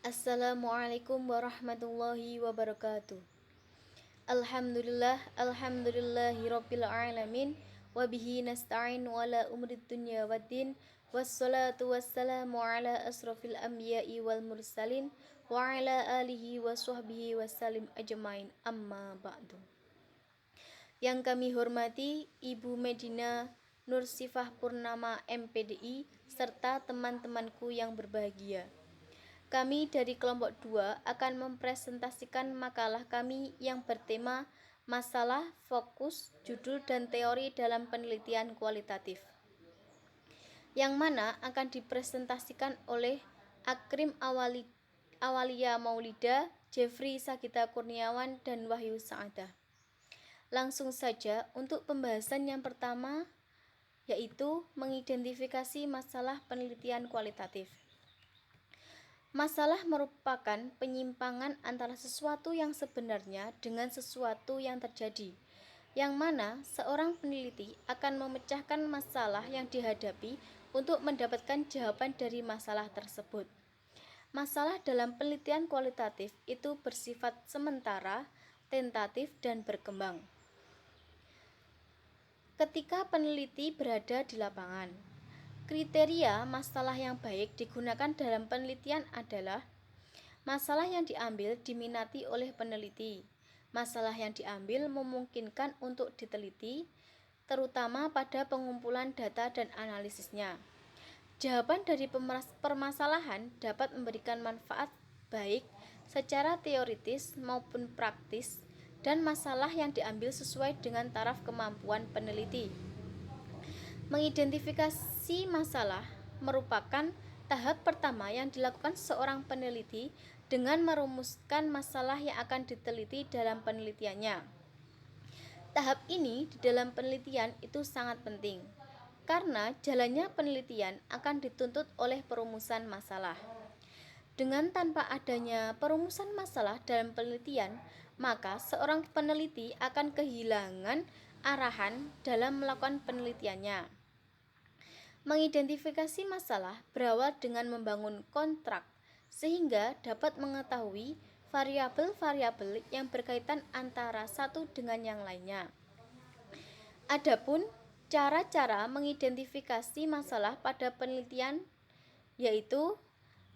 Assalamualaikum warahmatullahi wabarakatuh. Alhamdulillahi rabbil alamin. Wabihi nasta'in wala umrid dunya waddin. Wassalatu wassalamu ala asrafil anbiya'i wal mursalin wa ala alihi wa sahbihi wassalim ajmain, amma ba'du. Yang kami hormati Ibu Medina Nursifah Purnama MPDI serta teman-temanku yang berbahagia. Kami dari kelompok 2 akan mempresentasikan makalah kami yang bertema Masalah, Fokus, Judul, dan Teori dalam Penelitian Kualitatif, yang mana akan dipresentasikan oleh Akrim Awalia Maulida, Jeffrey Sagita Kurniawan, dan Wahyu Saadah. Langsung saja untuk pembahasan yang pertama, yaitu mengidentifikasi masalah penelitian kualitatif. Masalah merupakan penyimpangan antara sesuatu yang sebenarnya dengan sesuatu yang terjadi, yang mana seorang peneliti akan memecahkan masalah yang dihadapi untuk mendapatkan jawaban dari masalah tersebut. Masalah dalam penelitian kualitatif itu bersifat sementara, tentatif, dan berkembang. Ketika peneliti berada di lapangan, kriteria masalah yang baik digunakan dalam penelitian adalah masalah yang diambil diminati oleh peneliti, masalah yang diambil memungkinkan untuk diteliti, terutama pada pengumpulan data dan analisisnya. Jawaban dari permasalahan dapat memberikan manfaat baik secara teoritis maupun praktis, dan masalah yang diambil sesuai dengan taraf kemampuan peneliti. Mengidentifikasi masalah merupakan tahap pertama yang dilakukan seorang peneliti dengan merumuskan masalah yang akan diteliti dalam penelitiannya. Tahap ini di dalam penelitian itu sangat penting, karena jalannya penelitian akan dituntut oleh perumusan masalah. Dengan tanpa adanya perumusan masalah dalam penelitian, maka seorang peneliti akan kehilangan arahan dalam melakukan penelitiannya. Mengidentifikasi masalah berawal dengan membangun kontrak, sehingga dapat mengetahui variabel-variabel yang berkaitan antara satu dengan yang lainnya. Adapun cara-cara mengidentifikasi masalah pada penelitian yaitu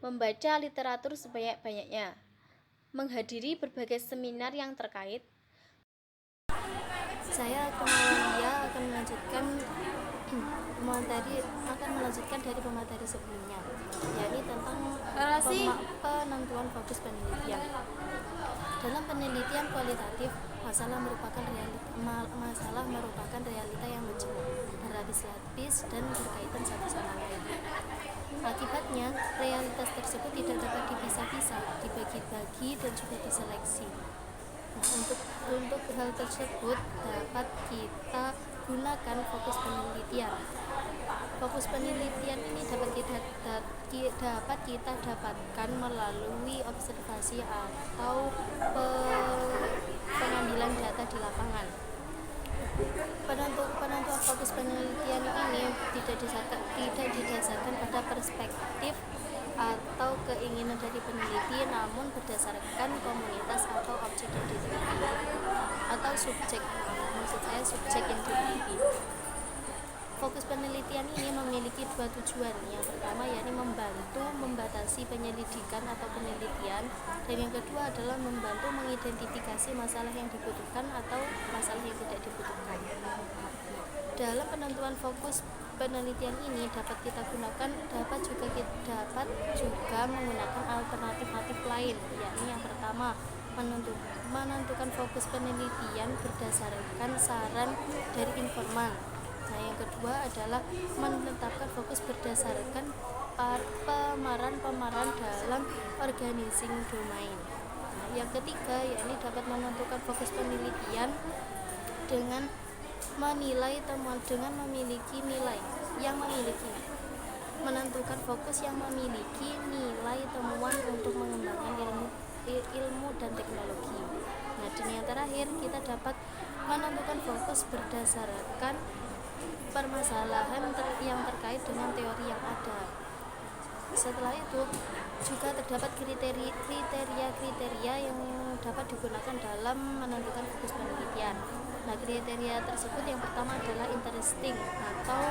membaca literatur sebanyak-banyaknya, menghadiri berbagai seminar yang terkait. Saya akan melanjutkan dari pemateri sebelumnya, yakni tentang penentuan fokus penelitian. Dalam penelitian kualitatif, masalah merupakan realita yang menjelma, berlapis-lapis, dan berkaitan satu sama lain. Akibatnya, realitas tersebut tidak dapat dipisah-pisah, dibagi-bagi, dan juga diseleksi. Nah, untuk hal tersebut dapat kita gunakan fokus penelitian. Fokus penelitian ini dapat kita dapatkan melalui observasi atau pengambilan data di lapangan. Penentuan fokus penelitian ini tidak didasarkan pada perspektif atau keinginan dari peneliti, namun berdasarkan komunitas atau objek yang diteliti atau subjek yang diteliti. Fokus penelitian ini memiliki dua tujuan. Yang pertama yakni membantu membatasi penyelidikan atau penelitian, dan yang kedua adalah membantu mengidentifikasi masalah yang dibutuhkan atau masalah yang tidak dibutuhkan. Dalam penentuan fokus penelitian ini dapat juga menggunakan alternatif lain, yakni yang pertama menentukan fokus penelitian berdasarkan saran dari informan. Nah, yang kedua adalah menetapkan fokus berdasarkan pemeran dalam organizing domain. Nah, yang ketiga yakni dapat menentukan fokus penelitian dengan menilai temuan dengan memiliki nilai yang menentukan fokus yang memiliki nilai temuan untuk mengembangkan ilmu dan teknologi. Nah, dan yang terakhir kita dapat menentukan fokus berdasarkan permasalahan yang terkait dengan teori yang ada. Setelah itu juga terdapat kriteria-kriteria yang dapat digunakan dalam menentukan fokus penelitian. Nah, kriteria tersebut yang pertama adalah interesting atau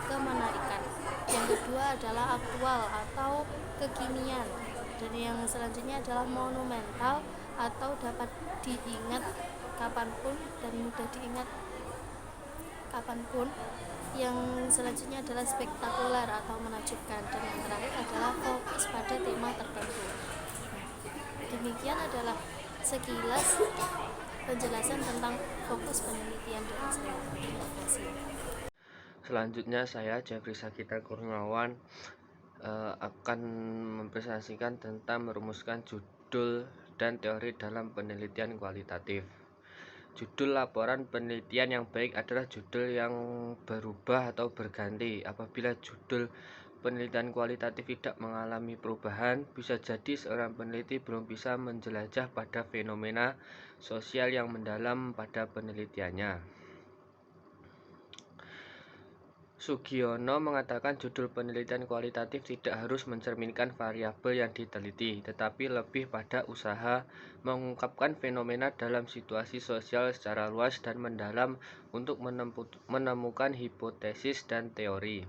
kemenarikan. Yang kedua adalah aktual atau kekinian. Dan yang selanjutnya adalah monumental atau dapat diingat kapanpun dan mudah diingat kapanpun. Yang selanjutnya adalah spektakuler atau menakjubkan, dan yang terakhir adalah fokus pada tema tertentu. Demikian adalah sekilas penjelasan tentang fokus penelitian dari saya. Terima kasih. Selanjutnya saya Jeffrey Sakita Kurniawan akan mempresentasikan tentang merumuskan judul dan teori dalam penelitian kualitatif. Judul laporan penelitian yang baik adalah judul yang berubah atau berganti. Apabila judul penelitian kualitatif tidak mengalami perubahan, bisa jadi seorang peneliti belum bisa menjelajah pada fenomena sosial yang mendalam pada penelitiannya. Sugiono mengatakan judul penelitian kualitatif tidak harus mencerminkan variabel yang diteliti, tetapi lebih pada usaha mengungkapkan fenomena dalam situasi sosial secara luas dan mendalam untuk menemukan hipotesis dan teori.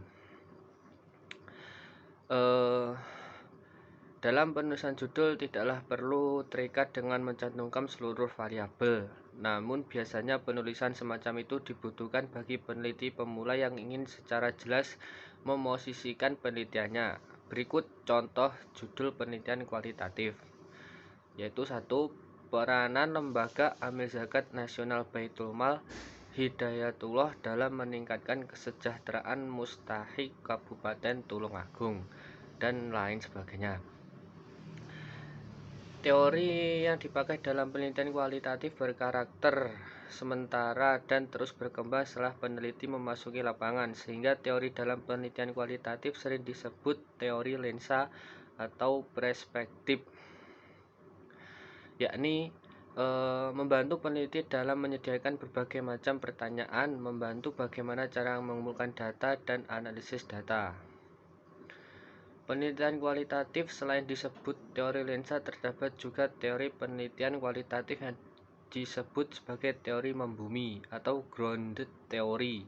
Dalam penulisan judul tidaklah perlu terikat dengan mencantumkan seluruh variabel. Namun biasanya penulisan semacam itu dibutuhkan bagi peneliti pemula yang ingin secara jelas memosisikan penelitiannya. Berikut contoh judul penelitian kualitatif, yaitu 1. Peranan Lembaga Amil Zakat Nasional Baitul Mal Hidayatullah dalam meningkatkan kesejahteraan mustahik Kabupaten Tulungagung, dan lain sebagainya. Teori yang dipakai dalam penelitian kualitatif berkarakter sementara dan terus berkembang setelah peneliti memasuki lapangan, sehingga teori dalam penelitian kualitatif sering disebut teori lensa atau perspektif, yakni membantu peneliti dalam menyediakan berbagai macam pertanyaan, membantu bagaimana cara mengumpulkan data dan analisis data. Penelitian kualitatif selain disebut teori lensa, terdapat juga teori penelitian kualitatif yang disebut sebagai teori membumi atau grounded theory,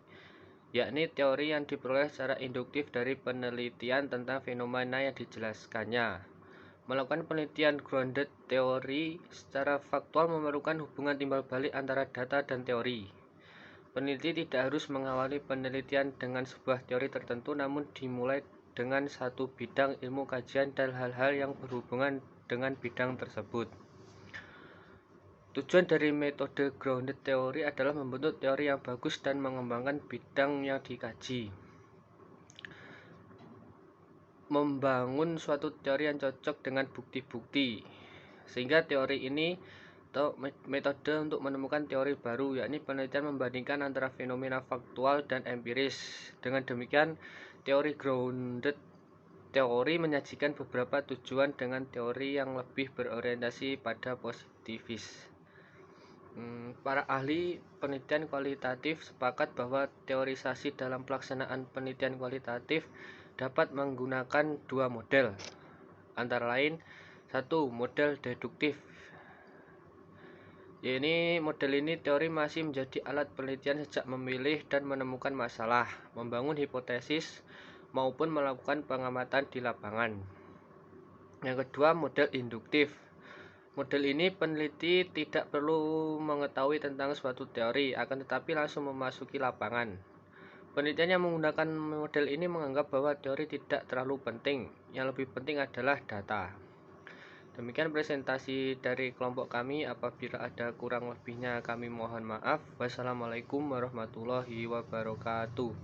yakni teori yang diperoleh secara induktif dari penelitian tentang fenomena yang dijelaskannya. Melakukan penelitian grounded theory secara faktual memerlukan hubungan timbal balik antara data dan teori. Peneliti tidak harus mengawali penelitian dengan sebuah teori tertentu, namun dimulai dengan satu bidang ilmu kajian dan hal-hal yang berhubungan dengan bidang tersebut. Tujuan dari metode grounded theory adalah membentuk teori yang bagus dan mengembangkan bidang yang dikaji. Membangun suatu teori yang cocok dengan bukti-bukti, sehingga teori ini atau metode untuk menemukan teori baru, yakni penelitian membandingkan antara fenomena faktual dan empiris. Dengan demikian, teori grounded teori menyajikan beberapa tujuan dengan teori yang lebih berorientasi pada positivis. Para ahli penelitian kualitatif sepakat bahwa teorisasi dalam pelaksanaan penelitian kualitatif dapat menggunakan dua model, antara lain 1. Model deduktif. Model ini teori masih menjadi alat penelitian sejak memilih dan menemukan masalah, membangun hipotesis, maupun melakukan pengamatan di lapangan. Yang kedua, model induktif. Model ini peneliti tidak perlu mengetahui tentang suatu teori, akan tetapi langsung memasuki lapangan. Penelitian yang menggunakan model ini menganggap bahwa teori tidak terlalu penting, yang lebih penting adalah data. Demikian presentasi dari kelompok kami. Apabila ada kurang lebihnya kami mohon maaf. Wassalamualaikum warahmatullahi wabarakatuh.